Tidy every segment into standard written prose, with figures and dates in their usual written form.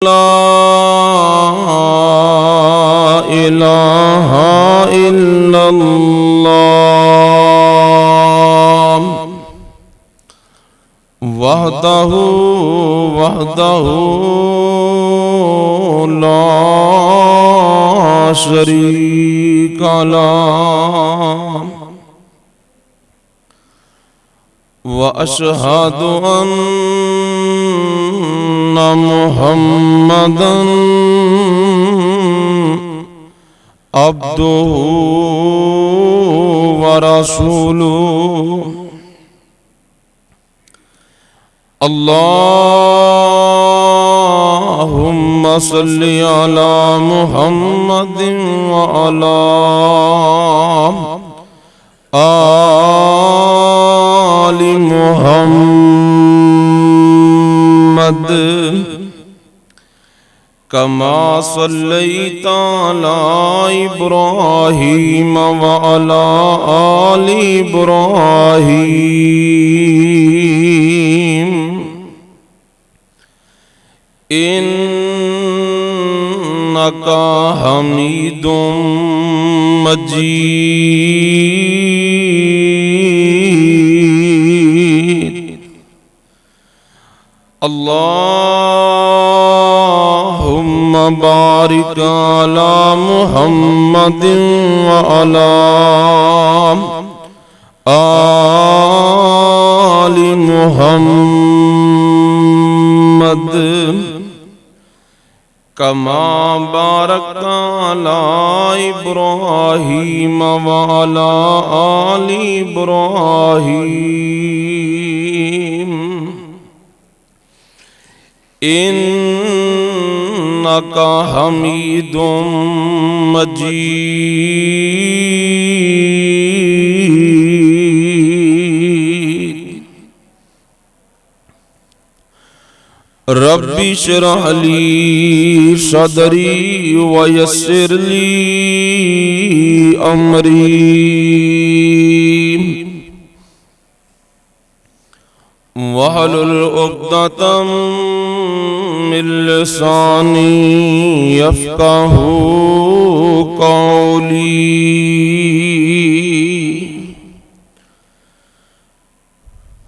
لا إله إلا الله وحده لا شريك له وأشهد أن محمدًا عبده ورسوله اللهم صل على محمد وعلى آل محمد كما صليت على إبراهيم وعلى آل إبراهيم إنك حميد مجيد اللهم بارك على محمد وعلى آل محمد كما باركت على إبراهيم وعلى آل إبراهيم إنك حميد مجيد رب اشرح لي صدري ويسر لي أمري واحلل عقدة من لساني يفقهوا قولي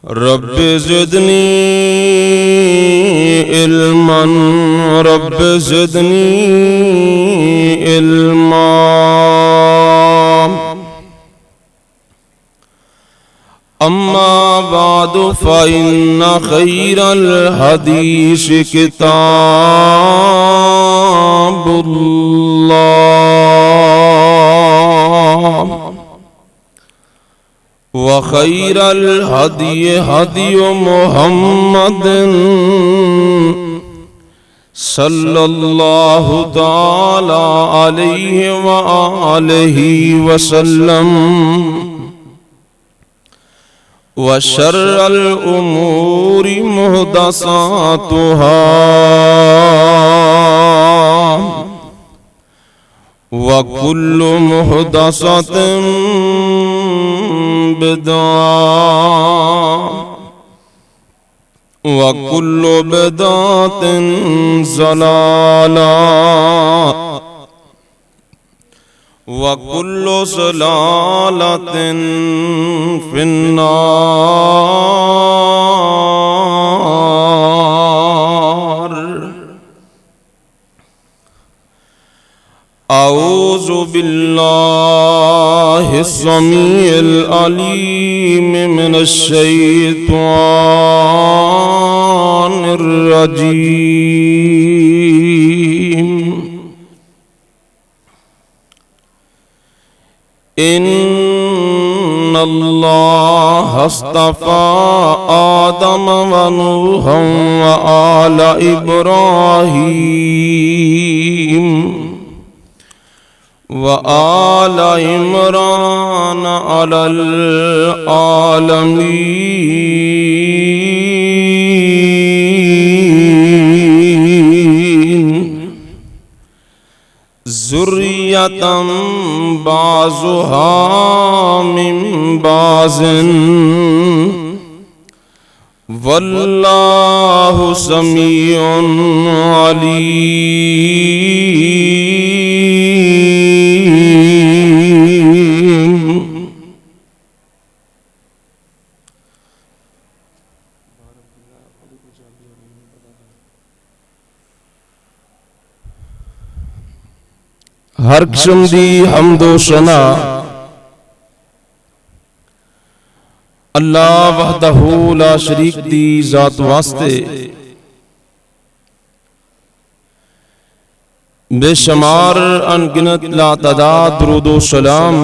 رب زدني علما رب زدني علما أما بعد فإن خير الحديث كتاب الله وخير الهدي هدي محمد صلى الله تعالى عليه وآله وسلم وشر الأمور محدثاتها وكل محدثة بدعة وكل بدعة ضلالة وكل ضلالة في النار أعوذ بالله السميع العليم من الشيطان الرجيم إن الله اصطفى آدم ونوحا وآل إبراهيم وآل عمران على العالمين ذرية بعضها من بعض واللہ سمیع علیم۔ ہر قسم دی حمد و ثنا اللہ وحدہ لا شریک دی ذات واسطے بے شمار انگنت لا تعداد درود و سلام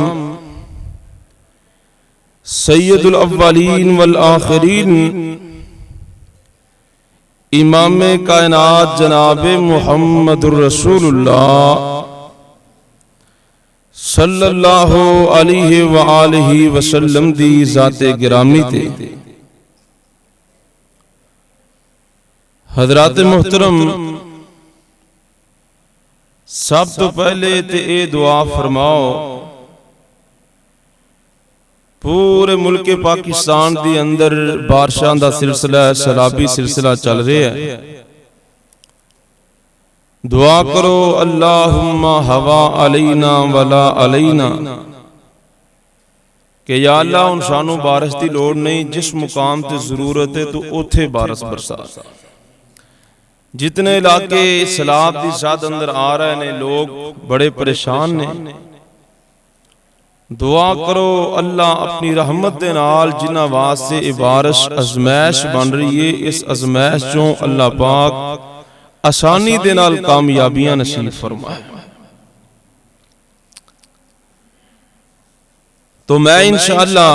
سید الاولین والآخرین امام کائنات جناب محمد الرسول اللہ صلی اللہ علیہ وآلہ وسلم دی ذات گرامی تے۔ حضرات محترم، سب تو پہلے تے اے دعا فرماؤ، پورے ملک پاکستان دی اندر بارشاں دا سلسلہ سیلابی سلسلہ چل رہا ہے، دعا کرو اللہم ہوا علینا ولا علینا، کہ یا اللہ ان سانوں بارش دی لوڑ نہیں، جس مقام تے ضرورت ہے تو اوتھے بارش برسا۔ جتنے علاقے سیلاب دی ساتھ اندر آ رہے ہیں لوگ بڑے پریشان نے، دعا کرو اللہ اپنی رحمت دے نال جنہ واسطے یہ بارش ازمائش بن رہی ہے، اس ازمائش چوں اللہ پاک آسانی دے نال کامیابیاں نصیب فرمائے۔ تو میں انشاءاللہ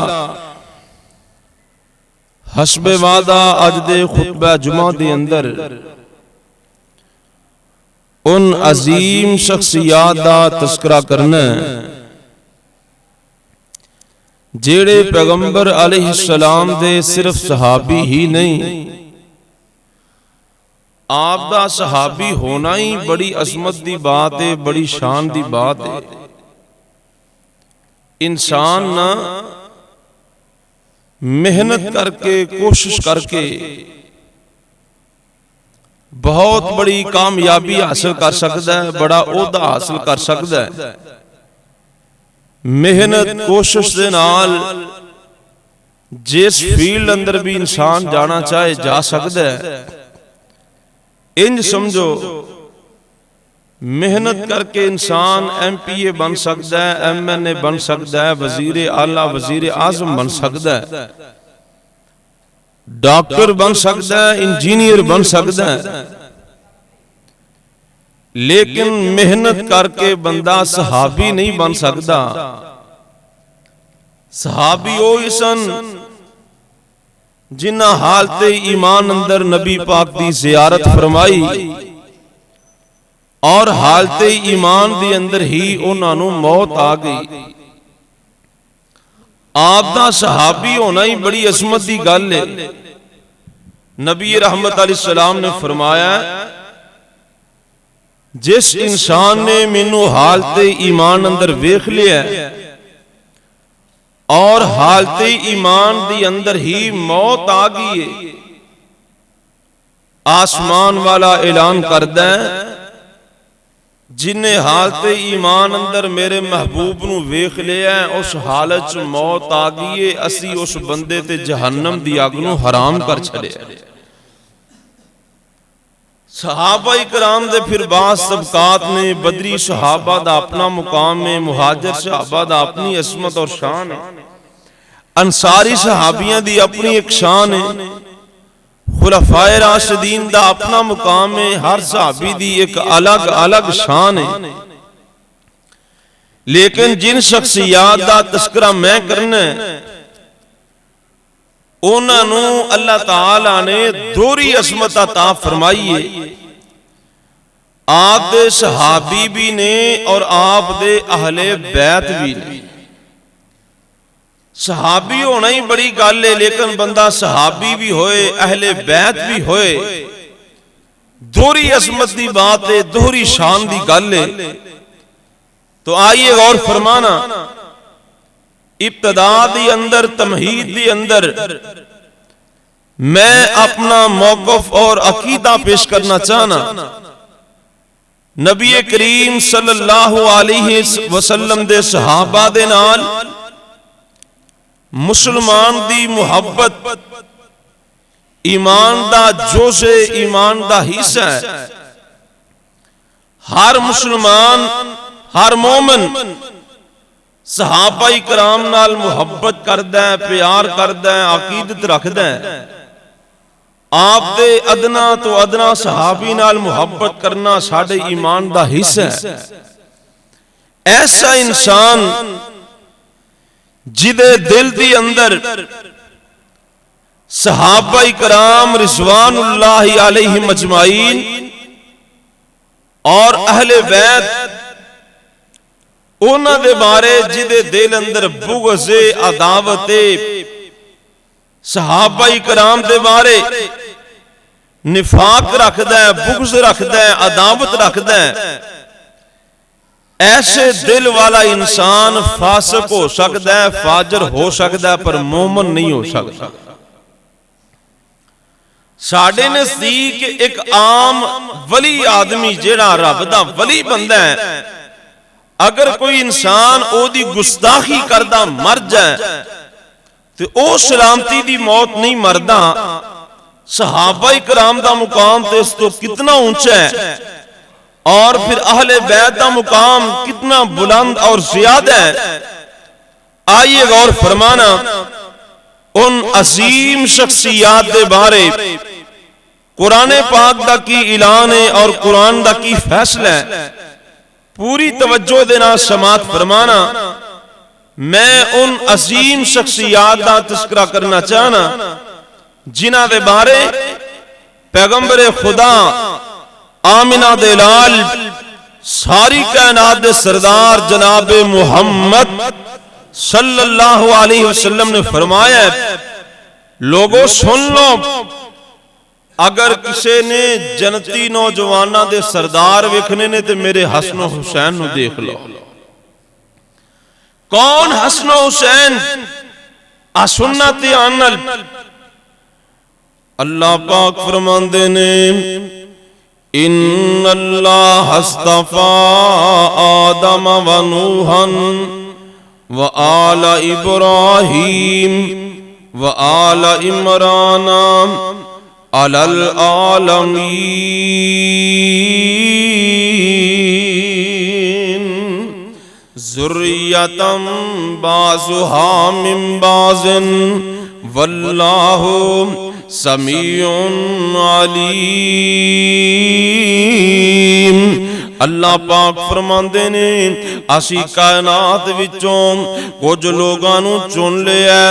حسب وعدہ اج دے خطبہ جمعہ دے اندر ان عظیم شخصیات دا تذکرہ کرنا ہے جیڑے پیغمبر علیہ السلام دے صرف صحابی ہی نہیں، آپ دا صحابی ہونا ہی بڑی عظمت دی بات ہے، بڑی شان دی بات ہے۔ انسان نہ محنت کر کے کوشش کر کے بہت بڑی کامیابی حاصل کر سکتا ہے، بڑا عہدہ حاصل کر سکتا ہے۔ محنت کوشش دے نال جس فیلڈ اندر بھی انسان جانا چاہے جا سکتا ہے۔ انج سمجھو محنت کر کے انسان ایم پی اے بن سکتا ہے، ایم این اے بن سکتا ہے، وزیر اعلیٰ وزیر اعظم بن سکتا ہے، ڈاکٹر بن سکتا ہے، انجینئر بن سکتا ہے، لیکن محنت کر کے بندہ صحابی نہیں بن سکتا۔ صحابی او اسن جنہ حالت ایمان اندر نبی پاک دی زیارت فرمائی اور حالت ایمان دی اندر ہی انہاں نوں موت آ گئی۔ آپ دا صحابی ہونا ہی بڑی عظمت دی گل ہے۔ نبی رحمت علیہ السلام نے فرمایا جس انسان نے مینوں حالت ایمان اندر ویکھ لیا اور حالت ایمان دی اندر ہی موت آ گئی ہے، آسمان والا اعلان کردا ہے جنہیں حالت ایمان اندر میرے محبوب نو ویکھ لیا ہے، اس حالت چ موت آ گئی ہے، اسی اس بندے تے جہنم دی اگ نو حرام کر چھڑیا۔ صحابہ اکرام دے پھر بعض طبقات نے، بدری صحابہ دا اپنا مقام ہے، مہاجر صحابہ دا اپنی عظمت اور شان ہے، انصاری صحابیاں دی اپنی ایک شان ہے، خلفائے راشدین دا اپنا مقام ہے، ہر صحابی دی ایک الگ الگ شان ہے۔ لیکن جن شخصیات دا تذکرہ میں کرنا ہے انہاں نوں اللہ تعالی نے دوہری عظمت عطا فرمائی ہے۔ آپ دے صحابی بھی نے اور آپ دے اہل بیت بھی نے۔ صحابی ہونا ہی بڑی گل ہے، لیکن بندہ صحابی بھی ہوئے اہل بیت بھی ہوئے، دوہری عظمت دی بات ہے، دوہری شان دی گل ہے۔ تو آئیے غور فرمانا، ابتدا دی اندر تمہید دی اندر میں اپنا موقف اور عقیدہ پیش کرنا چاہنا نبی کریم صلی اللہ علیہ وسلم دے صحابہ دے نال مسلمان دی محبت ایمان دا جوش ایمان دا حصہ ہے۔ ہر مسلمان ہر مومن صحابہ کرام نال محبت کردا ہے، پیار کردا ہے، عقیدت رکھدا ہے۔ آپ دے ادنا تو ادنا صحابی نال محبت کرنا ساڈے ایمان دا حصہ ہے۔ ایسا انسان جدے دل دی اندر صحابہ کرام رضوان اللہ علیہم اجمعین اور اہل بیت انہاں دے بارے جدے دل اندر بغض عداوت صحابہ کرام دے بارے نفاق رکھدا ہے، بغض رکھدا ہے، عداوت رکھدا ہے، ایسے دل والا انسان فاسق ہو سکتا ہے، فاجر ہو سکتا ہے، پر مومن نہیں ہو سکتا۔ ساڈے نزدیک ایک عام ولی آدمی جیڑا رب دا ولی بندہ ہے، اگر کوئی انسان او دی گستاخی کردہ مر جائے تو او سلامتی دی موت نہیں مردہ۔ صحابہ کرام دا مقام تے اس تو کتنا اونچا ہے، اور پھر اہل بیت دا مقام کتنا بلند اور زیادہ ہے۔ آئیے غور فرمانا ان عظیم شخصیات دے بارے قرآن پاک دا کی اعلان ہے اور قرآن دا کی فیصلہ ہے۔ پوری توجہ دینا سماعت فرمانا۔ میں ان عظیم شخصیات دا تذکرہ کرنا چاہنا جنہاں دے بارے پیغمبر خدا آمنہ دے لال ساری کائنات دے سردار جناب محمد صلی اللہ علیہ وسلم نے فرمایا ہے، لوگوں سن لو، اگر کسی نے جنتی نوجوانہ دے سردار ویکھنے نے تو میرے حسن و حسین نو دیکھ لو۔ کون حسن و حسین؟ سنت آنل اللہ پاک فرماندے نے ان اللہ اصطفى آدم و نوحا و آل ابراہیم و آل عمران علی العالمین ذریۃ بعضها من بعض واللہ سمیع علیم۔ اللہ پاک فرماندے نے اسی کائنات وچوں کچھ لوگاں نو چن لیا۔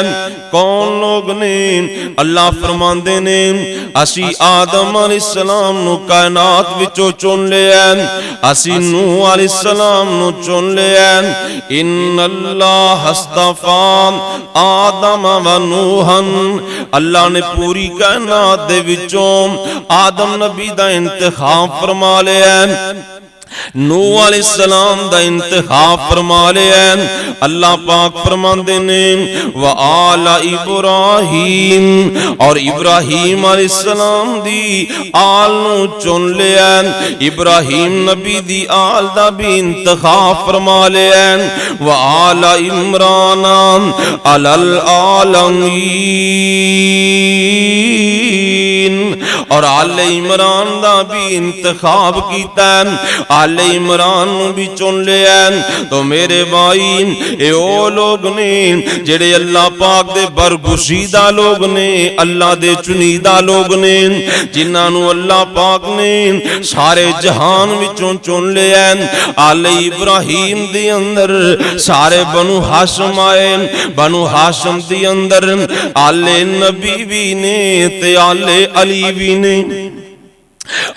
کون لوگ نے؟ اللہ فرماندے نے اسی آدم علیہ السلام نو کائنات وچوں چن لیا، اسی نوح علیہ السلام نو چن لیا۔ ان اللہ اصطفى آدم و نوحا، اللہ نے پوری کائنات دے وچوں آدم نبی دا انتخاب فرما لیا، نوح علیہ السلام دا انتخاب فرما لیا۔ اللہ پاک فرماندے نے وآل ابراہیم، اور ابراہیم علیہ السلام دی آل نو چن لیا، ابراہیم نبی دی آل دا بھی انتخاب فرما لیا۔ وآل عمران علی العالمین، اور آل عمران دا بھی انتخاب کیتا ہے، آل عمران بھی چن لیا۔ تو میرے بھائی اے او لوگ نے جڑے اللہ پاک دے برگزیدہ لوگ نے، اللہ دے چنیدہ لوگ نے، جنہاں نو اللہ پاک نے سارے جہان وچوں چن لیا۔ آل ابراہیم دی اندر سارے بنو ہاشم آئے، بنو ہاشم دی اندر آل نبی بھی نے تے آل علی بھی نے،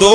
2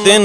3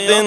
3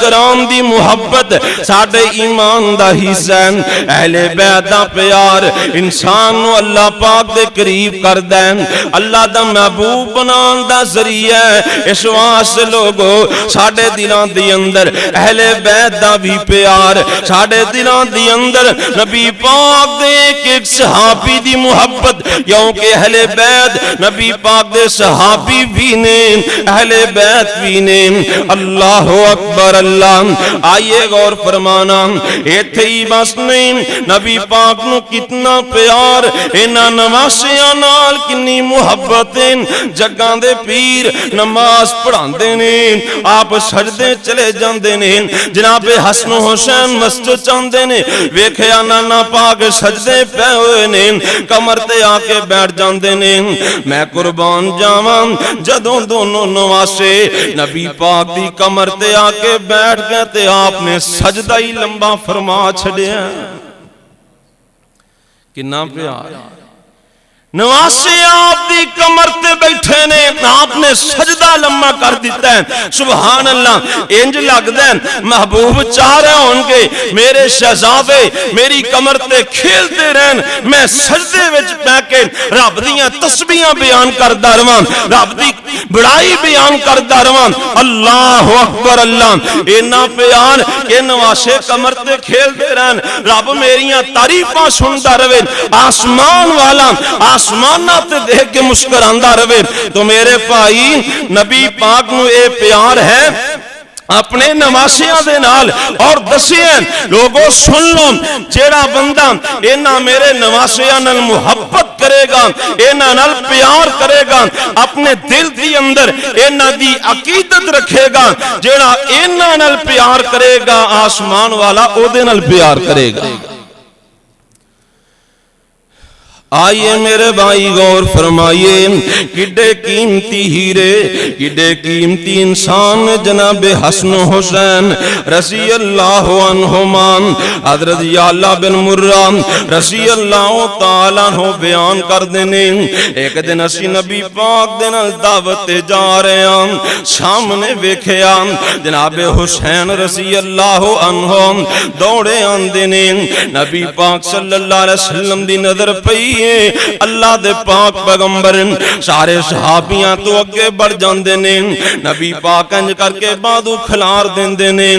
کرام دی محبت ساڈے ایمان دا حصہ ہے۔ اہل بیت دا پیار انسان نو اللہ پاک دے قریب کردا ہے، اللہ دا محبوب بنان دا ذریعہ ہے۔ اس واسطے لوگو ساڈے دلاں دے اندر اہل بیت دا بھی پیار، ساڈے دلاں دے اندر نبی پاک دے ایک صحابی دی محبت، کیونکہ اہل بیت نبی پاک دے صحابی بھی نے، اہل بیت بھی نے۔ اللہ اکبر اللہ۔ آئیے غور فرمانا، ایتھے ہی بس نہیں، نبی پاک نو کتنا پیار، انہاں نواسیاں نال کنی محبتیں۔ جگاں دے پیر نماز پڑھاندے نے، آپ سجدے چلے جاندے نے، جناب حسن و حسین مسجد چاندے نے، ویکھیا نانا پاک سجدے پہ ہوئے نے، کمر تے آ کے بیٹھ جاندے نے۔ میں قربان جاواں جدوں دونوں نواسے نبی پاک دی کمر تے آ کے بیٹھ گئے تے آپ نے سجدہ ہی لمبا فرما چھڑیا۔ کنا پیار نواسے آپ دی کمر تے بیٹھے نے، آپ نے سجدہ لمبا کر دیتا ہے۔ سبحان اللہ، انج لگدا ہے محبوب چاہ رہے ہون گے میرے شہزادے میری کمر تے کھیلتے رہن، میں سجدے وچ پہ کے رب دیاں تسبیحاں بیان کردا رہواں، رب دی بڑائی بیان کردا رہواں۔ اللہ اکبر اللہ۔ اینا پیار کہ نواسے کمر تے کھیلتے رہن، رب میریاں تعریفاں سندا رہے، آسمان والا آسمانہ تے دیکھ کے مسکراندا رہے۔ تو میرے بھائی نبی پاک نو اے پیار ہے اپنے نواسیاں دے نال، اور دسیاں لوگوں سن لو، جیڑا بندہ اینا میرے نواسیاں نال محبت کرے گا، اینا نال پیار کرے گا، اپنے دل دی اندر اینا دی عقیدت رکھے گا، جیڑا اینا نال پیار کرے گا آسمان والا او دے نال پیار کرے گا۔ آئیے میرے بھائی غور فرمائیے، کڈے قیمتی ہیرے، کڈے قیمتی انسان جناب حسن حسین رضی اللہ عنہما، حضرت یعلا بن مرہ رضی اللہ تعالیٰ عنہ بیان کر دینے۔ ایک دن اسی نبی پاک دن دعوت جا رہے ہیں، سامنے ویکھیا جناب حسین رضی اللہ عنہ دوڑے آن دینے، نبی پاک صلی اللہ علیہ وسلم دی نظر پئی، اللہ دے پاک پیغمبر سارے صحابیاں تو اگے بڑھ جاندے نے، نبی پاک انج کر کے بادو کھلار دیندے نے۔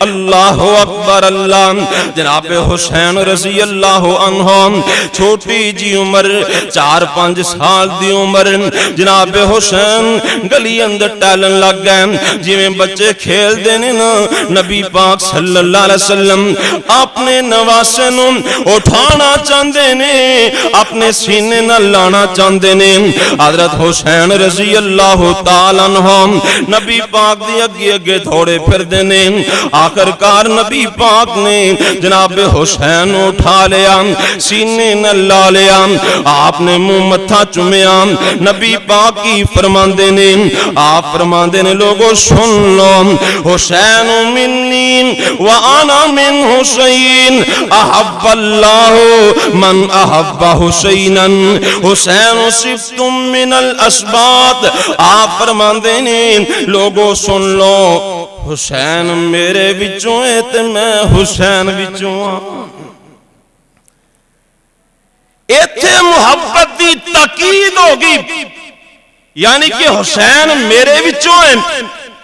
اللہ اکبر اللہ۔ جناب حسین رضی اللہ عنہ چھوٹی جی عمر 4-5 سال دی عمر، جناب حسین گلی اندر ٹہلن لگ گئے جویں بچے کھیل دے نے نا۔ نبی پاک صلی اللہ علیہ وسلم اپنے نواسے نو اٹھانا چاہندے نے، اپنے سینے نہ لانا چاہندے نے۔ حضرت حسین رضی اللہ تعالیٰ عنہ نبی پاک دی اگے اگے تھوڑے پھر دینے، آخر کار نبی پاک نے جناب حسین اٹھا لیا، سینے نہ لا لیا، آپ نے منہ متھا چومیا۔ نبی پاک کی فرماندے نے، آپ فرماندے نے لوگوں سن لو، حسین منی وانا من حسین، احب اللہ من احب حسینا، حسین صفتم من الاسباط۔ آپ فرماندے نے لوگوں سن لو، حسین میرے وچوں ہے تے میں حسین وچوں ہاں۔ ایتھے محبت دی تاکید ہوگی، یعنی کہ حسین میرے وچوں ہے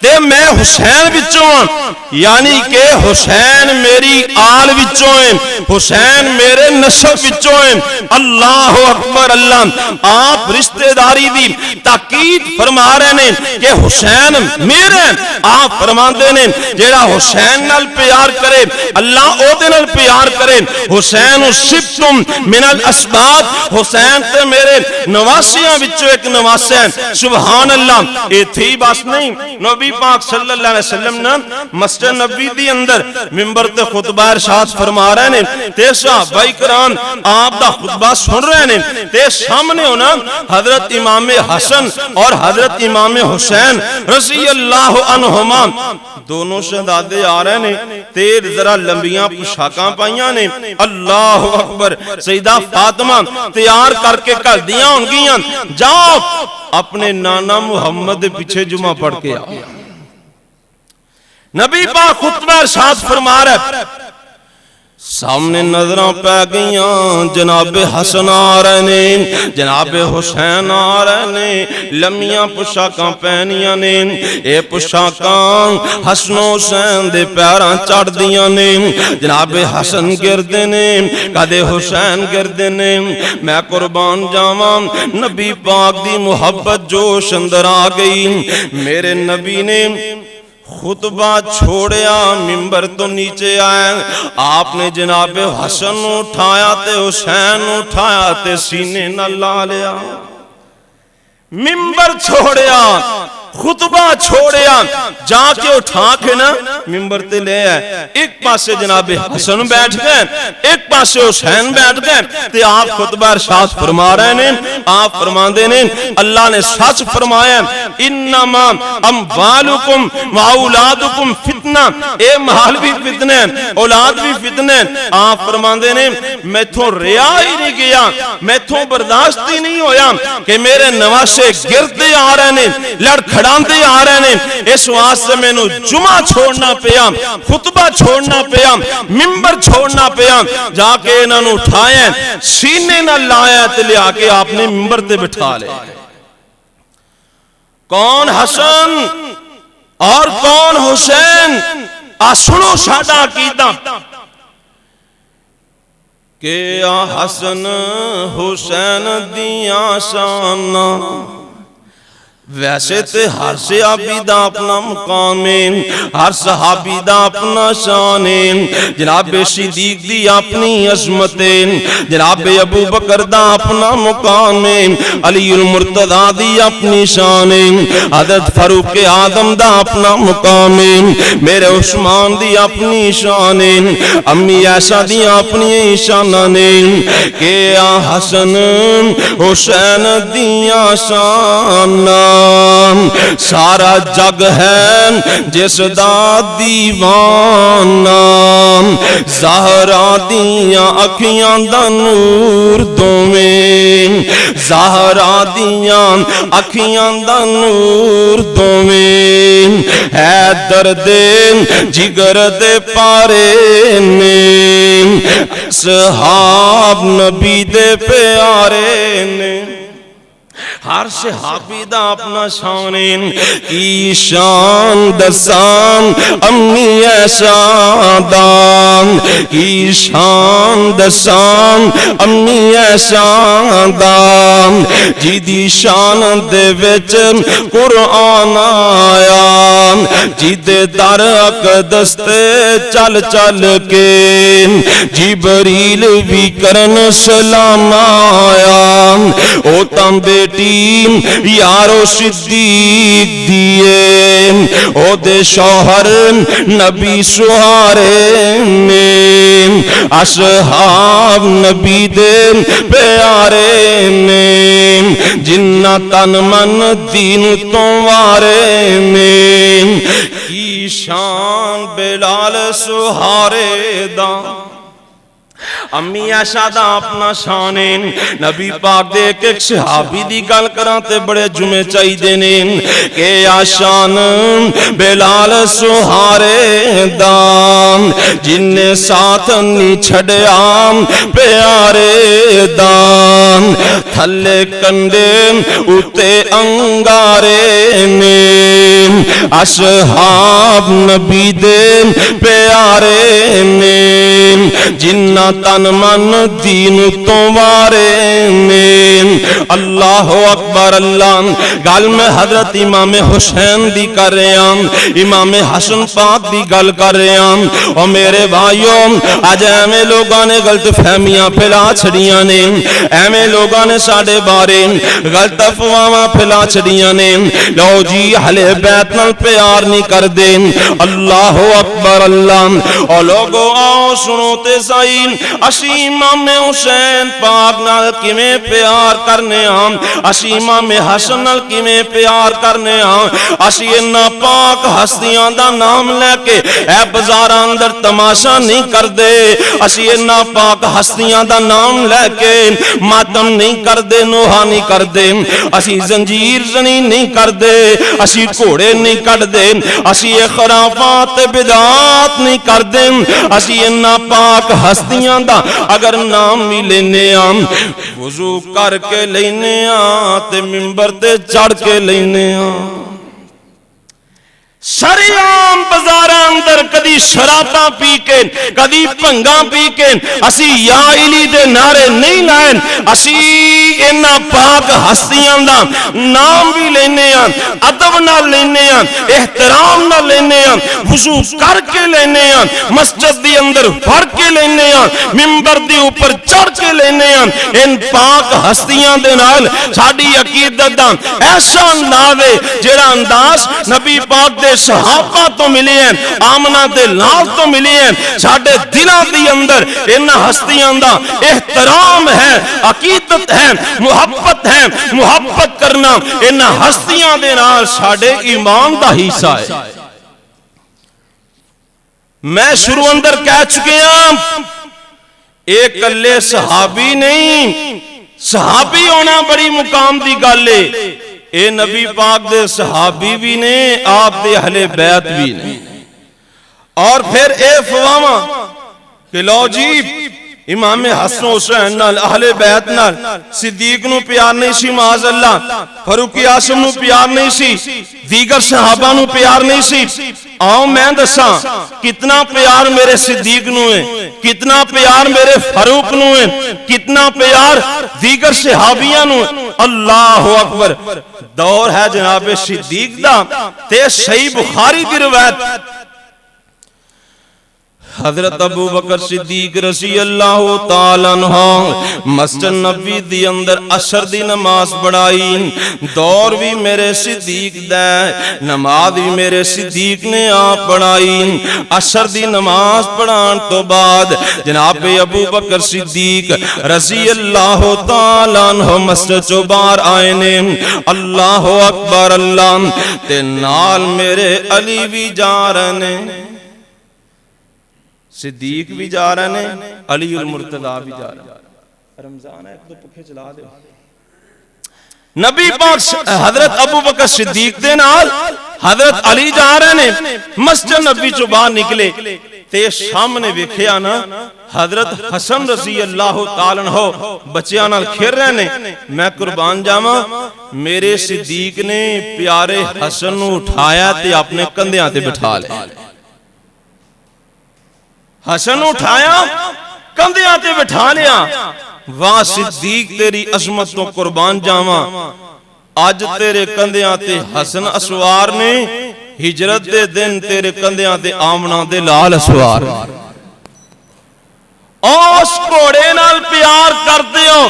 تے میں حسین وچوں ہاں، یعنی کہ حسین میری آل وچوں ہیں، حسین میرے نسب وچوں ہیں۔ اللہ اکبر اللہ۔ آپ رشتہ داری دی تاکید فرما رہے ہیں کہ حسین میرے، آپ فرماندے نے جیڑا حسین نال پیار کرے اللہ او دے نال پیار کرے۔ حسین صفتم من الاسباط، حسین تے میرے نواسیاں وچوں ایک نواسے ہیں۔ سبحان اللہ۔ ایتھے ہی بس نہیں، نبی پاک صلی اللہ علیہ وسلم نے مسجد نبوی دی اندر منبر تے خطبہ ارشاد فرما رہے ہیں، تے صحابہ کرام آپ دا خطبہ سن رہے ہیں، تے سامنے ہونا حضرت امام حسن اور حضرت امام حسین رضی اللہ عنہما دونوں شہزادے آ رہے ہیں، تے ذرا لمبیاں پوشاکاں پائیاں نے۔ اللہ اکبر۔ سیدہ فاطمہ تیار کر کے گھل دیاں ہونگیاں، جاؤ اپنے نانا محمد پیچھے جمعہ پڑھ کے آؤ. نبی پاک خطبہ ارشاد فرما رہے سامنے نظروں پہ گئیاں جناب حسن آ رہے نے جناب حسین آ رہے نے لمیاں پوشاکاں پہنیاں نے اے پوشاکاں حسن و حسین دے پیراں چڑھ دیاں نے جناب حسن گردے نے کدے حسین گردے نے میں قربان جاواں نبی پاک دی محبت جوش اندر آ گئی میرے نبی نے خطبہ چھوڑیا منبر تو نیچے آئے آپ نے جناب حسن اٹھایا تے حسین اٹھایا تے سینے نہ لا لیا منبر چھوڑیا خطبہ چھوڑیا جا کے اٹھا کے نا منبر تے لے آئے ایک پاسے جناب حسن بیٹھ گئے ایک پاسے حسین بیٹھ گئے تے آپ خطبہ ارشاد فرما رہے ہیں آپ فرما دے نے اللہ نے سچ فرمایا انما اموالکم واولادکم فتنہ اے مال بھی فتنہ اولاد بھی فتنہ آپ فرما دے نے میں تھوں ریا ہی نہیں گیا میں تھوں برداشت ہی نہیں ہویا کہ میرے نواسے گردے آ رہے ہیں لڑکھڑاندے آ رہے ہیں اس واسطے میں نو جمعہ چھوڑنا پیا خطبہ چھوڑنا پیا منبر چھوڑنا پیا جا کے انہوں نے اٹھائے سینے نہ لایا تے لیا کے آپ نے منبر تے بٹھا لے کون حسن اور کون حسین سنو ساڈا عقیدہ کہ حسن حسین دیاں شاناں ویسے تے ہر صحابی دا اپنا مقام ہے ہر صحابی دا اپنا شان ہے جناب صدیق دی اپنی عظمت ہے جناب ابو بکر دا اپنا مقام ہے علی المرتضی دی اپنی شان ہے حضرت فاروق اعظم دا اپنا مقام ہے میرے عثمان دی اپنی شان ہے امی عائشہ دی اپنی شان ہے کہ حسن حسین دیاں شاناں سارا جگ ہے جس دا دیوانہ زہرا دیاں اکھیاں دا نور دوویں زہرا دیاں اکھیاں دا نور دوویں ہے درد جگر دے پارے نے صحاب نبی دے پیارے نے ہر صحابی دا اپنا شان کی شان دسان امی ایسا دان کی شان دسان امی ایسا دان جی دی شان دے وچ قرآن آیا جی دے در اقدس تے چل چل کے جبریل بھی کرن سلام آیا او تم بیٹی یارو صدیق دیئے او دے شوہر نبی سہارے میں اصحاب نبی دے پیارے میں جنہ تن من دین تو وارے میں کی شان بلال سہارے دا امی عائشہ دا اپنا شان نبی پاک دے ایک صحابی دی گل کراں تے بڑے جمعے چاہی دینے کہ آشان بلال سہارے دام جن نے ساتھ نہیں چھڑیا پیارے دام تھلے کنڈے اتے انگارے میں اصحاب نبی دے پیارے میں جنہ تن من دین تو وارے میں اللہ اکبر اللہ گل میں حضرت امام حسین دی کر رہے ہیں امام حسن پاک دی گل کر رہے ہیں اور میرے بھائیوں آج ایمیں لوگاں نے غلط فہمیاں پھیلا چھڑیاں نے ایمیں لوگاں نے ساڑھے بارے غلط افواہاں پھیلا چھڑیاں نے لو جی اہل بیت نال پیار نہیں کردے اللہ اکبر اللہ او لوگو آؤ سنو تے سائن اسی امام حسین پاک نال کیویں پیار کرنے ہاں اسی امام حسن نال کیویں پیار کرنے ہاں اسی انہاں پاک ہستیاں دا نام لے کے اے بازاراں اندر تماشا نہیں کردے اسی انہاں پاک ہستیاں دا نام لے کے ماتم نہیں کردے نوحہ نہیں کردے اسی زنجیر زنی نہیں کردے اسی گھوڑے نہیں کردے اسی خرافات بدعات نہیں کردے اسی انہاں پاک ہستیاں دا اگر نام بھی لینے آں وضو کر کے لینے آں تے منبر تے چڑھ کے لینے آں شریعام بازاراں اندر کدی شراباں پی کے کدی بھنگاں پی کے اسی یا علی دے نعرے نہیں لائن اسی انہاں پاک ہستیاں دا نام بھی لینے ہیں ادب نہ لینے ہیں احترام نہ لینے ہیں وضو کر کے لینے ہیں مسجد دی اندر پڑھ کے لینے ہیں منبر دی اوپر چڑھ کے لینے ہیں ان پاک ہستیاں دے نال ساڈی عقیدت دا ایسا انداز ہے جڑا انداز نبی پاک دے صحابہ تو ملے ہیں آمنہ دے لال تو ملے ہیں ساڑھے دلہ دی اندر انہا ہستیاں دا احترام ہے عقیدت ہے محبت ہے محبت کرنا انہا ہستیاں دے نال ساڑھے ایمان دا حصہ ہے میں شروع اندر کہہ چکے ہیں ایک کلے صحابی نہیں صحابی ہونا بڑی مقام دی گالے اے نبی پاک دے صحابی بھی نے آپ دے اہل بیت بھی نے اور پھر اے فواما کہ لو جی امام حسن حسین نال اہل بیت نال صدیق نو پیار نہیں سی معاذ اللہ فاروق اعظم نو پیار نہیں سی دیگر صحابہ نو پیار نہیں سی آؤ میں دساں کتنا پیار میرے صدیق نو ہے کتنا پیار میرے فاروق نو ہے کتنا پیار دیگر صحابیاں نو ہے اللہ اکبر دور ہے جناب صدیق دا تے صحیح بخاری کی روایت حضرت ابو بکر صدیق رضی اللہ تعالیٰ عنہ مسجد نبی دی اندر عصر دی نماز پڑھائی دور بھی میرے صدیق دے نماز بھی میرے صدیق نے آپ پڑھائی عصر دی نماز پڑھان تو بعد جناب ابو بکر صدیق رضی اللہ تعالیٰ عنہ مسجد چو بار آئے نے اللہ اکبر اللہ تے نال میرے علی بھی جا رہے ہیں صدیق بھی جا رہے ہیں علی المرتضیٰ بھی جا رہے ہیں رمضان ہے ایک دو پکھے چلا دے نبی پاک حضرت ابو بکر صدیق دے نال حضرت علی جا رہے ہیں مسجد نبی چو باہر نکلے تے سامنے ویکھیا نا حضرت حسن رضی اللہ تعالیٰ عنہ بچیاں نال کھیر رہے ہیں میں قربان جاواں میرے صدیق نے پیارے حسن نو اٹھایا تے اپنے کندھیاں تے بٹھا لے حسن اٹھایا کندھے آتے بٹھا لیا واہ صدیق تیری عظمت تو قربان جاواں آج تیرے کندھے آتے حسن اسوار نے ہجرت دے دن تیرے کندھے آتے آمنہ دے لال اسوار اس گھوڑے نال پیار کر دیو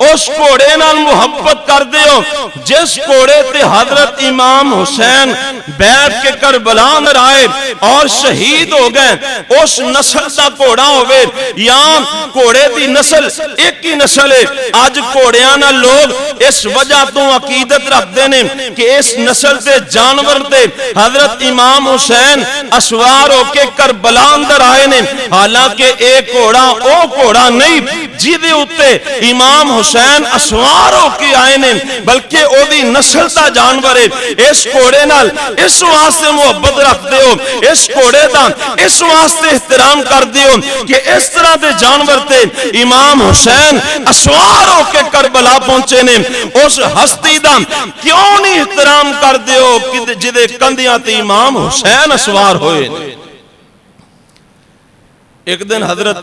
اس گھوڑے نال محبت کر دیو جس گھوڑے تے حضرت امام حسین بیٹھ کے کربلا اندر آئے اور شہید ہو گئے اس نسل دا گھوڑا ہوئے یا گھوڑے دی نسل ایک ہی نسل ہے آج گھوڑیاں نال لوگ اس وجہ تو عقیدت رکھ دینے کہ اس نسل تے جانور تے حضرت امام حسین اسوار ہو کے کربلا اندر آئے نے حالانکہ ایک گھوڑا او گھوڑا نہیں جیدے ہوتے امام حسین اسوار ہو کے آئے نے بلکہ او دی نسل دا جانور ہے اس گھوڑے نال اس واسطے محبت رکھ دے ہو اس گھوڑے دا اس واسطے احترام کر دے ہو کہ اس طرح دے جانور تے امام حسین اسوار ہو کے کربلا پہنچے نے اس ہستی دا کیوں نہیں احترام کر دے ہو جیدے کندیاں تے امام حسین اسوار ہوئے ایک دن حضرت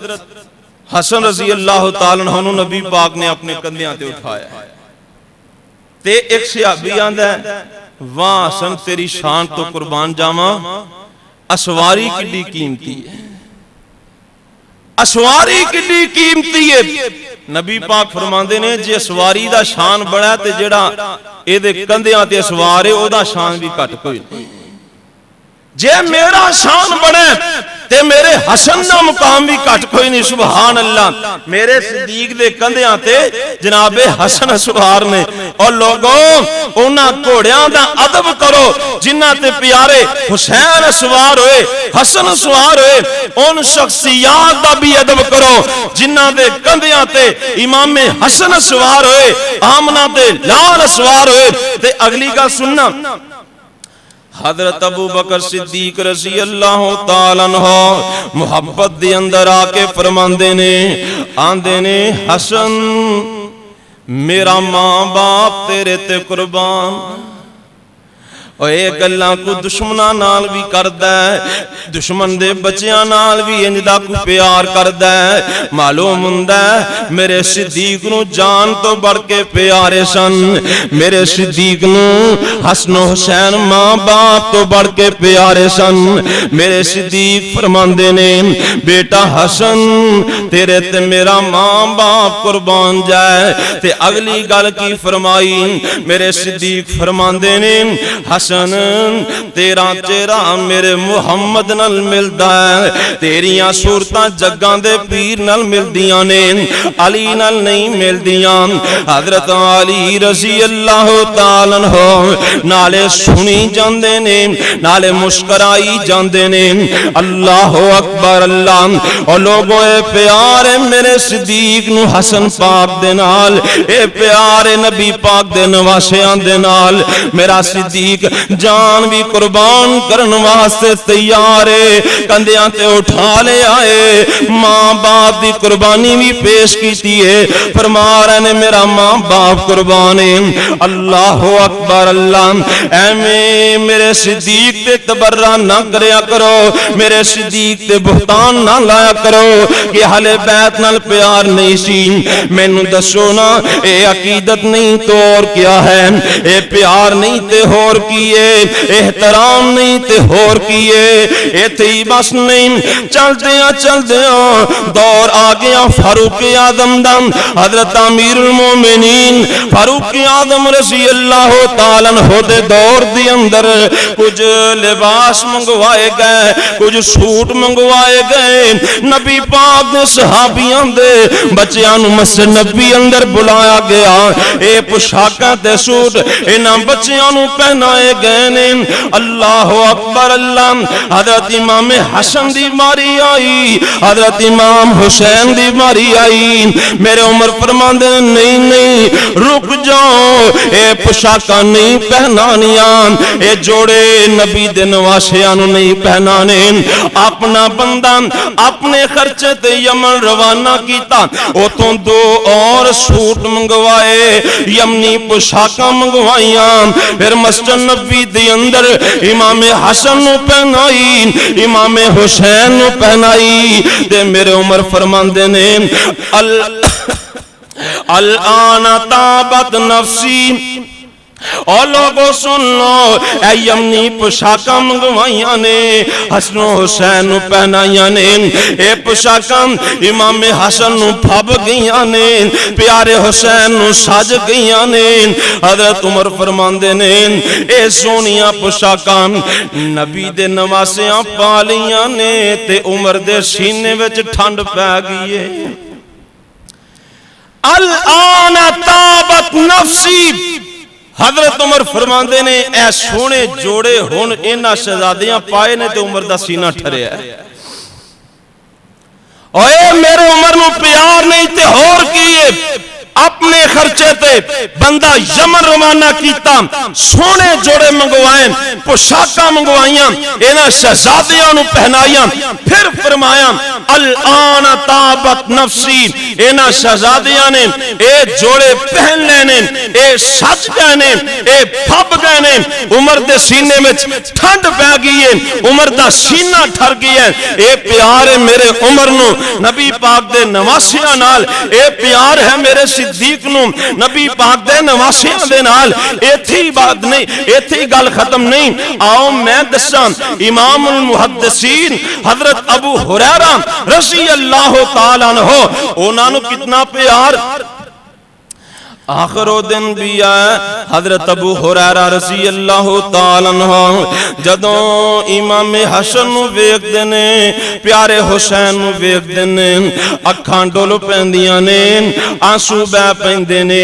حسن رضی اللہ تعالیٰ عنہ نبی پاک نے اپنے کندھیاں تے اٹھایا تے ایک صحابی آندا ہے واہ حسن تیری شان تو قربان جاواں اسواری کڈی قیمتی ہے اسواری کڈی قیمتی ہے نبی پاک فرماندے نے جے اسواری دا شان بڑا تے جڑا اے دے کندھیاں تے اسوار ہے او دا شان بھی گھٹ کوئی نہیں جے میرا شان بنے تے میرے حسن دا مقام بھی کٹ کوئی نہیں. سبحان اللہ. میرے صدیق دے کندھیاں تے جناب حسن سوار نے. اور لوگوں انہاں گھوڑیاں دا ادب کرو جنہاں تے پیارے حسین سوار ہوئے, حسن سوار ہوئے. ان شخصیات دا بھی ادب کرو جنہاں دے کندھیاں تے امام حسن سوار ہوئے, آمنہ تے لال سوار ہوئے. تے اگلی گل سننا, حضرت ابو بکر صدیق رضی اللہ تعالیٰ عنہ محبت دے اندر آکے فرماندے نے, آندے نے حسن میرا ماں باپ تیرے تے قربان. اور ایک اللہ کو دشمنہ نال بھی کردہ ہے, دشمن دے بچیاں نال بھی انجدہ کو پیار کردہ ہے. معلوم ہندہ ہے میرے صدیق نو جان تو بڑھ کے پیارے سن, میرے صدیق نو حسن و حسین ماں باپ تو بڑھ کے پیارے سن. میرے صدیق فرماندے نے بیٹا حسن تیرے تے میرا ماں باپ قربان جائے. تے اگلی گل کی فرمائی, میرے صدیق فرماندے نے حسن تیرا چہرہ میرے محمد نال ملدا ہے, تیریاں صورتاں جگاں دے پیر نال ملدیاں نے, علی نال نہیں ملدیاں. حضرت علی رضی اللہ تعالیٰ عنہ نالے سنی جاندے نے, نالے مسکرائی جاندے نے. اللہ اکبر اللہ. اور لوگوں اے پیارے میرے صدیق نو حسن پاک دے نال, اے پیارے نبی پاک دے نواسیاں دے نال میرا صدیق جان بھی قربان کرن واسطے تیار ہے. کندھیاں تے اٹھا لے آئے, ماں باپ دی قربانی بھی پیش کیتی ہے. فرما رہے نے میرا ماں باپ قربان ہے. اللہ اکبر اللہ. اے میرے صدیق تے تبرہ نہ کریا کرو, میرے صدیق تے بہتان نہ لایا کرو کہ اہل بیت نال پیار نہیں سی. مینوں دسو نا اے عقیدت نہیں تو اور کیا ہے, اے پیار نہیں تے اور کیے, احترام نہیں تے ہور کیے. ایتھے ہی بس نہیں, چل دیاں دور آ گیا فاروق اعظم دا. حضرت امیر المومنین فاروق اعظم رضی اللہ تعالیٰ عنہ دے دور دی اندر کچھ لباس منگوائے گئے, کچھ سوٹ منگوائے گئے. نبی پاک دے صحابیاں دے بچیاں نو مسجد نبی اندر بلایا گیا. اے پوشاکاں تے سوٹ انہاں بچیاں نو پہنائے گئے نے. اللہ اکبر اللہ. حضرت امام حسن دی ماری آئی, حضرت امام حسین دی ماری آئی. میرے عمر فرماندے نہیں رک جاؤ, اے پوشاکاں نہیں پہنانیاں, اے جوڑے نبی دے نواسیاں نو نہیں پہنانے. اپنا بندہ اپنے خرچے تے یمن روانہ کیتا, اوتھوں 2 اور سوٹ منگوائے, یمنی پوشاکاں منگوائیاں. پھر مسجد نبی دی اندر امام حسن نو پہنائی, امام حسین نو پہنائی. تے میرے عمر فرماندے نے الان تابت نفسی. اور لوگوں سن لو, اے یمنی پوشاکاں منگوائیاں نے, حسن و حسین نو پہنائیاں نے. اے پوشاکاں امام حسن نو پھب گئیاں نے, پیارے حسین نو سج گئیاں نے. حضرت عمر فرماندے نے اے سونیاں پوشاکاں نبی دے نواسیاں پا لیاں نے. تے عمر دے سینے وچ ٹھنڈ پہ گئی ہے. الان تابت نفسی. حضرت عمر فرماندے نے اے سونے جوڑے ہون اینا شہزادیاں پائے نے تے عمر دا سینہ ٹھرے ہے. اوے میرے عمر نو پیار نہیں تے ہور کیے, اپنے خرچے تے بندہ یمن روانہ کیتا, سونے جوڑے منگوائیں, پوشاکاں منگوائیاں, اینا شہزادیاں نو پہنائیاں. پھر فرمایا الان تابت نفسی. اینا شہزادیاں نے اے جوڑے پہن لینے, اے سچ گئے نے, اے پھب گئے نے. عمر دے سینے میں ٹھنڈ پہ گئی ہے, عمر دا سینہ ٹھر گیا ہے. اے پیار ہے میرے عمر نو نبی پاک دے نواسیاں نال, اے پیار ہے میرے صدیق نو نبی پاک دے نواسیاں دے نال. ایتھی بات نہیں, ایتھی گل ختم نہیں. آؤ میں دساں امام المحدثین حضرت ابو ہریرہ رضی اللہ تعالیٰ عنہ, انہاں نو کتنا پیار آخر وہ دن بھی آیا حضرت ابو ہریرہ رضی اللہ تعالیٰ عنہ جدوں امام حسن نو ویکھدے نے پیارے حسین نو ویکھدے نے اکھاں ڈول پیندیاں نے آنسو بہ پیندے نے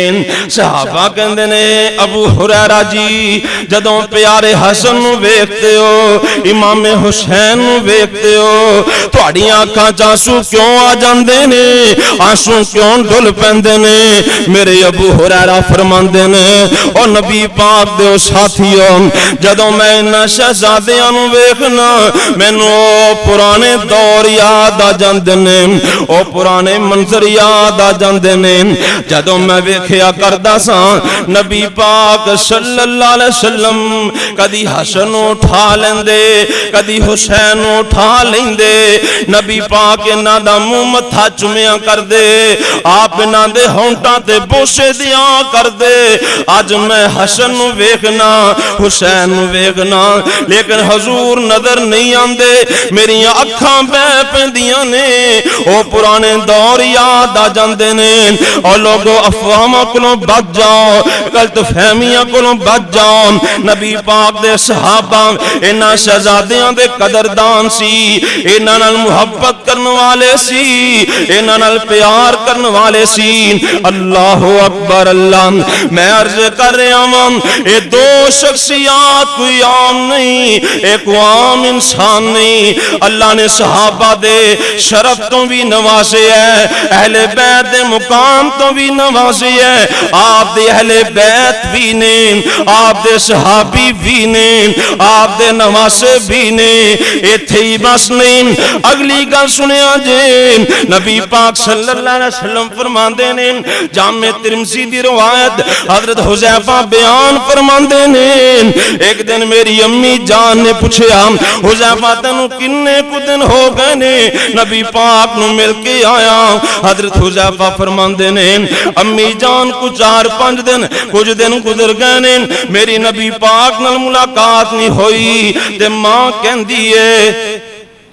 صحابہ کہندے نے ابو ہریرہ جی جدوں پیارے حسن نو ویکھدے ہو امام حسین نو ویکھدے ہو تہاڈیاں اکھاں چ آنسو کیوں آ جاندے نے آنسو کیوں ڈول پیندے نے میرے ابو ہریرہ فرماندے نے او نبی پاک دے ساتھیوں جدوں میں انہاں شہزادیاں نو ویکھنا مینوں پرانے دور یاد آ جاندے نے او پرانے منظر یاد آ جاندے نے جدوں میں ویکھیا کردا سا نبی پاک صلی اللہ علیہ وسلم کدی حسن نو اٹھا لیندے کدی حسین نو اٹھا لیندے نبی پاک انہاں دا منہ متھا چومیا کردے آپ انہاں دے ہونٹاں تے بوسے دیاں کر دے آج میں حسن نو ویکھنا حسین نو ویکھنا لیکن حضور نظر نہیں آندے میری اکھاں بہ پیندیاں نے او پرانے دور یاد آ جاندے نے او لوگو افواہاں کولوں بچ جاؤ غلط فہمیاں کولوں بچ جاؤ نبی پاک دے صحابہ انہاں شہزادیاں دے قدردان سی انہاں نال محبت کرن والے سی انہاں نال پیار کرن والے سی اللہ اکبر اللہ میں عرض کر رہا ہوں یہ دو شخصیات کوئی عام نہیں ایک عام انسان نہیں اللہ نے صحابہ دے شرف تو بھی نوازے ہے اہل بیت دے مقام تو بھی نوازے ہے آپ دے اہل بیت بھی نے آپ دے صحابی بھی نے آپ دے نواسے بھی نے ایتھے ہی بس نہیں اگلی گل سنیا جے نبی پاک صلی اللہ علیہ وسلم فرماندے نے جامع ترمذی دی روایت حضرت حذیفہ بیان فرماندے نے ایک دن میری امی جان نے پوچھا حذیفہ تینوں کنے کو دن ہو گئے نے نبی پاک نو مل کے آیا حضرت حذیفہ فرماندے نے امی جان کو 4-5 دن کچھ دن گزر گئے نے میری نبی پاک نال ملاقات نہیں ہوئی تے ماں کہندی ہے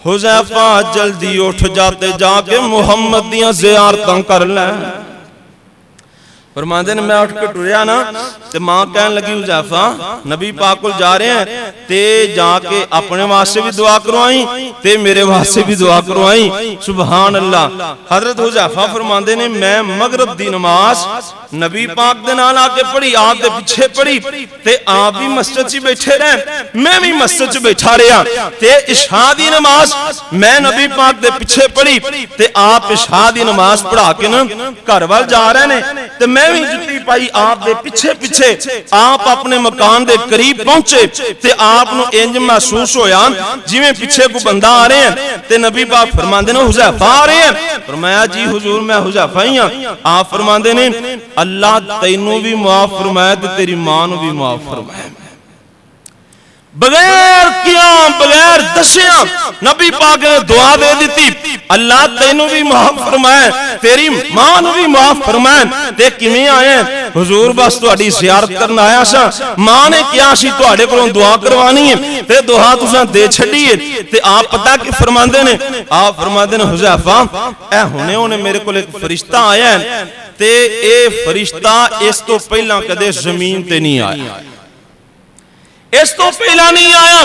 حذیفہ جلدی اٹھ جاتے جا کے محمد دیاں زیارتاں کر لیں فرماندے نے میں اٹھ کے ٹریا نا تے ماں کہنے لگی حذیفہ نبی پاک کو جا رہے ہیں تے جا کے اپنے واسطے بھی دعا کروائیں تے میرے واسطے بھی دعا کروائیں سبحان اللہ حضرت حذیفہ فرماندے نے میں مغرب دی نماز نبی پاک دے نال آ کے پڑھی آپ دے پیچھے پڑھی تے آپ بھی مسجد سے بیٹھے رہے میں بھی مسجد سے بیٹھا رہا تے عشاء دی نماز میں نبی پاک دے پیچھے پڑھی تے آپ عشاء دی نماز پڑھا کے نا گھر وال جا رہے ہیں تے میں بھی جتی پائی آپ دے پیچھے پیچھے آپ اپنے مکان دے قریب پہنچے تے آپ نو انج محسوس ہویا جویں پیچھے کو بندہ آ رہے ہیں تے نبی پاک فرماندے نے حذیفہ آ رہے ہیں فرمایا جی حضور میں حذیفہ ہی ہاں آپ فرماندے نے اللہ تینوں بھی معاف فرمائے تے تیری ماں نو بھی معاف فرمائے بغیر کیا بغیر دسیا نبی پاک نے دعا دے دیتی اللہ تینوں بھی معاف فرمائے تیری ماں نو بھی معاف فرمائے تے کیویں آئے حضور بس تہاڈی زیارت کرن آیا سا ماں نے کیا سی تہاڈے کولوں دعا کروانی ہے تے دعا تساں دے چھڈی ہے تے آپ پتہ کہ فرماندے نے آپ فرماندے نے حذیفہ اے ہونے ہونے میرے کول ایک فرشتہ آیا ہے تے اے فرشتہ اس تو پہلا کدے زمین تے نہیں آیا اس تو پہلا نہیں آیا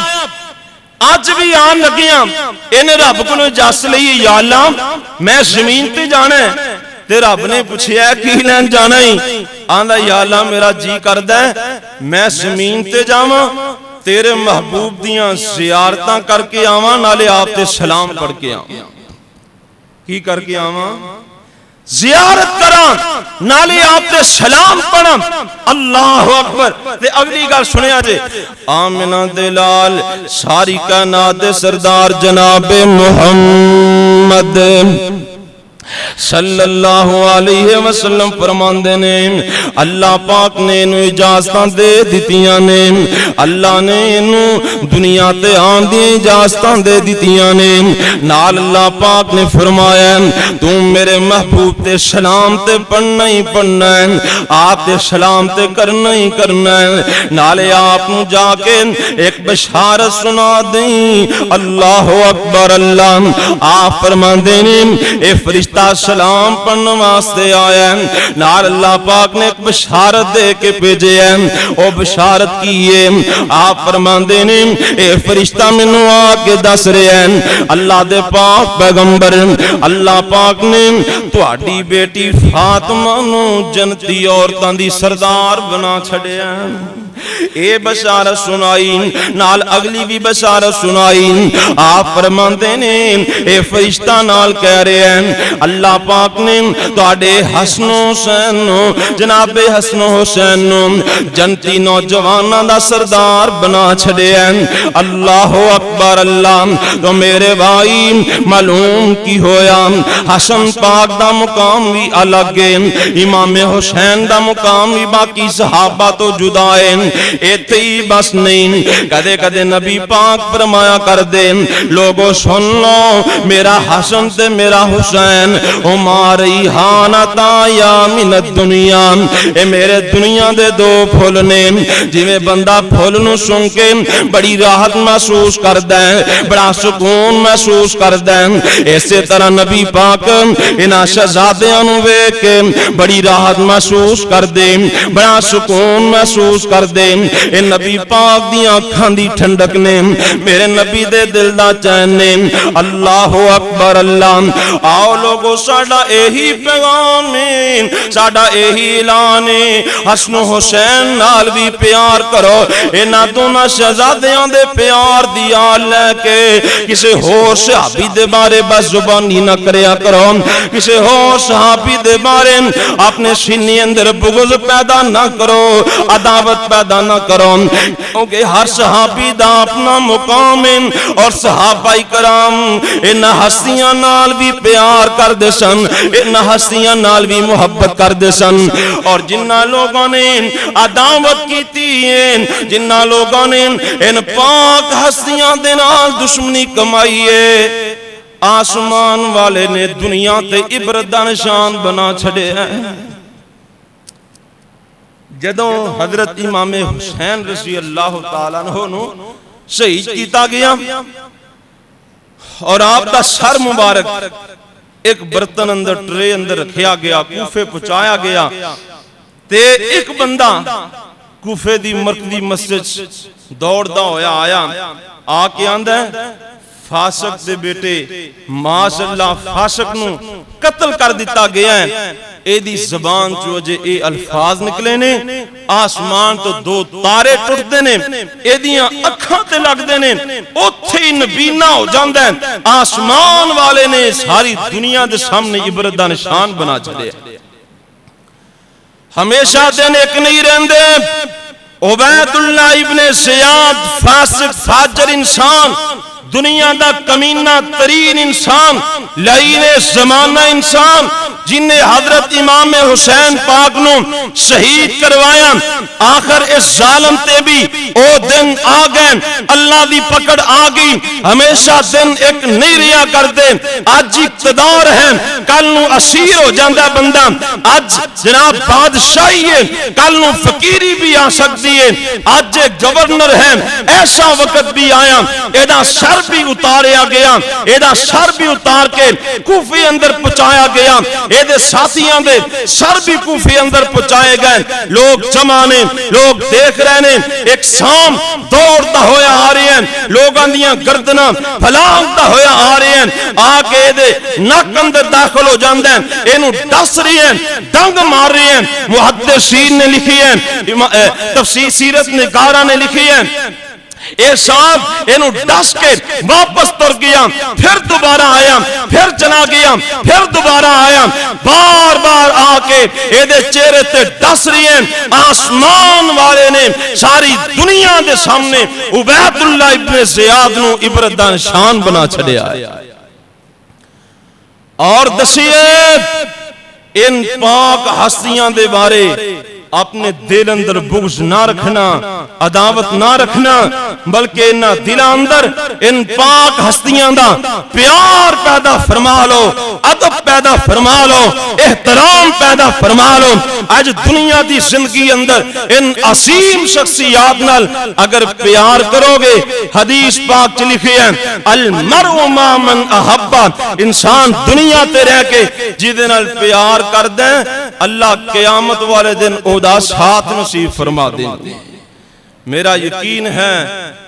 آج بھی آن لگیاں انہیں رب کو اجازت لئی یا اللہ میں زمین تے جانا ہے تے رب نے پوچھیا کی لین جانا ہی آندا یا اللہ میرا جی کردا ہے میں زمین تے جاواں تیرے محبوب دیاں زیارتاں کر کے آواں نالے آپ تے سلام پڑھ کے آواں کی کر کے آواں زیارت کران نالے آپ تے سلام پڑھاں اللہ اکبر تے اگلی گل سنیا جے آمنہ دلال ساری کائنات سردار جناب محمد صلی اللہ علیہ وسلم فرماندے نے اللہ پاک نے انہوں اجازتاں دے دیتیاں نے اللہ نے انہوں دنیا تے آن دی اجازتاں دے دیتیاں نے نال اللہ پاک نے فرمایا تم میرے محبوب تے سلام تے پڑھنا ہی پڑھنا ہے آپ تے سلام تے کرنا ہی کرنا ہے نالے آپ نو جا کے ایک بشارت سنا دیں اللہ اکبر اللہ آپ فرماندے نے اے فرشتہ فرشتہ سلام پڑھنے واسطے آیا ہے، نال اللہ پاک نے ایک بشارت دے کے بھیجے ہیں۔ او بشارت کی ہے، آپ فرماندے نے اے فرشتہ مینوں آ کے دس رہے ہیں اللہ دے پاک پیغمبر اللہ پاک نے تہاڈی بیٹی فاطمہ نوں جنتی عورتاں دی سردار بنا چھڑیا۔ اے بشارت سنائی، نال اگلی بھی بشارت سنائی۔ آپ فرماندے نے اے فرشتہ نال کہہ رہے ہیں اللہ پاک نے تہاڈے حسن و حسین نوں، جناب حسن و حسین نوں جنتی نوجواناں دا سردار بنا چھڑیا۔ اللہ اکبر اللہ۔ تو میرے بھائی معلوم کی ہویا حسن پاک دا مقام بھی الگ ہے، امام حسین دا مقام بھی باقی صحابہ تو جدا ہے۔ ایتھے ہی بس نہیں، کدے کدے نبی پاک فرمایا کر دے لوگو سن لو میرا حسن تے میرا حسین ہما ریحانتا یا من الدنیا، اے میرے دنیا دے دو پھول نے۔ جویں بندہ پھول نو سن کے بڑی راحت محسوس کردا ہے، بڑا سکون محسوس کردا ہے، اسی طرح نبی پاک انہاں شہزادیاں نو ویکھ کے بڑی راحت محسوس کردے، بڑا سکون محسوس کردے۔ اے نبی پاک دی آنکھاں دی ٹھنڈک نے، میرے نبی دے دل دا چین نے۔ اللہ اکبر اللہ۔ آؤ لوگو ساڈا یہی پیغام ہے، ساڈا یہی اعلان ہے، حسن و حسین نال بھی پیار کرو۔ انہاں دونوں شہزادیاں دے پیار دی آل لے کے کسے ہور صحابی دے بارے بس زبانی نہ کریا کرو، کسے ہور صحابی دے بارے اپنے سینے اندر بغض پیدا نہ کرو، عداوت پیدا نہ کرو، کیونکہ ہر صحابی دا اپنا مقام ہے اور صحابہ کرام ان ہستیاں نال بھی پیار کر دے سن، ان ہستیاں نال بھی محبت کر دے سن۔ اور جنہ لوگوں نے عداوت کیتی ہے، جنہ لوگوں نے ان پاک ہستیاں دے نال دشمنی کمائی ہے، آسمان والے نے دنیا تے عبرت دا نشان بنا چھڑے ہیں۔ جدوں حضرت امام حسین رضی اللہ تعالیٰ عنہ نو شہید کیتا گیا اور آپ دا سر مبارک ایک برتن اندر ٹرے اندر رکھیا گیا، کوفے پہنچایا گیا، تے ایک بندہ کوفے دی مرکزی مسجد دوڑدا ہویا آیا، آ کے آندا ہے فاسق دے بیٹے ماش اللہ فاسق نو قتل کر دیتا گیا ہے۔ اے دی زبان چو جے اے الفاظ نکلے نے، آسمان تو دو تارے ٹوٹتے نے، اے دیاں اکھاں تے لگ دے نے، اوتھے ہی نبینہ ہو جاندے ہیں۔ آسمان والے نے ساری دنیا دے سامنے عبرت دا نشان بنا چھڑے۔ ہمیشہ دن ایک نہیں رہندے۔ عبید اللہ ابن زیاد فاسق فاجر انسان، دنیا دا کمینہ ترین انسان، لعین زمانہ انسان، جن نے حضرت امام حسین پاک نو شہید کروایا، آخر اس ظالم تے بھی او دن آ گئے، اللہ دی پکڑ آ گئی۔ ہمیشہ دن ایک نہیں رہا کر دے، آج اقتدار ہے کل نو اسیر ہو جاندہ بندہ، آج جناب بادشاہی ہے کل نو فقیری بھی آ سکتی ہے، آج گورنر ہے ایسا وقت بھی آیا، ایدہ سر بھی اتاریا گیا، ایدہ سر بھی اتار کے کوفے اندر پہنچایا گیا، ایدے ساتھیاں دے سر بھی کوفے اندر پہنچائے گئے۔ لوگ جمع نے، لوگ دیکھ رہے نے، ایک سام دوڑتا ہویا آ رہے ہیں، لوگاں دیاں گردناں پھلانگتا ہویا آ رہے ہیں، آکے ایدے نک اندر داخل ہو جاندے ہیں، اینو ڈس رہے ہیں، ڈنگ مار رہے ہیں۔ محدثین نے لکھی ہیں، تفسیر سیرت نگارہ نے لکھی ہیں، اے صاحب اینو ڈس کے واپس تر گیا، پھر دوبارہ آیا، پھر چلا گیا، پھر دوبارہ آیا، بار بار آکے ایدے چہرے تے ڈس رہی ہیں۔ آسمان والے نے ساری دنیا دے سامنے عبید اللہ ابن زیاد نو عبرت دا نشان بنا چھڑے آئے۔ اور دسیے ان پاک ہستیاں دے بارے اپنے دل اندر بغض نہ رکھنا، عداوت نہ رکھنا، بلکہ انہاں دلاں اندر ان پاک ہستیاں دا پیار پیدا فرما لو، ادب پیدا فرما لو، احترام پیدا فرما لو۔ اج دنیا دی زندگی اندر ان عظیم شخصیات نال اگر پیار کرو گے، حدیث پاک چ لکھی ہے المرء ما من احب، انسان دنیا تے رہ کے جدے نال پیار کردے اللہ قیامت والے دن او دا ساتھ نصیب فرما دے۔ میرا یقین ہے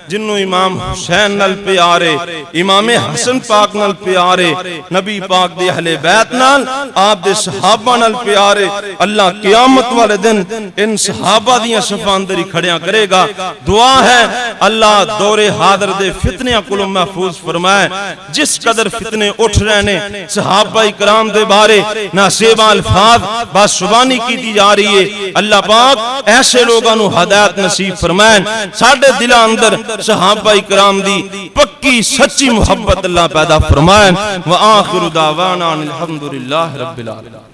جنوں امام حسین نال پیارے، امام حسن پاک نال پیارے، نبی پاک دے اہل بیت نال، آپ دے صحابہ نال پیارے، اللہ قیامت والے دن ان صحابہ دیاں صفاں اندر ہی کھڑیاں کرے گا۔ دعا ہے اللہ دور حاضر دے فتنیاں کولوں محفوظ فرمائے۔ جس قدر فتنے اٹھ رہے نے صحابہ کرام دے بارے ناسیبہ الفاظ بس زبانی کی جا رہی ہے، اللہ پاک ایسے لوگاں نو ہدایت نصیب فرمائے، ساڈے دلاں اندر صحابہ کرام دی پکی سچی محبت اللہ پیدا فرمائے۔ وآخر دعوانا الحمدللہ رب العالمین۔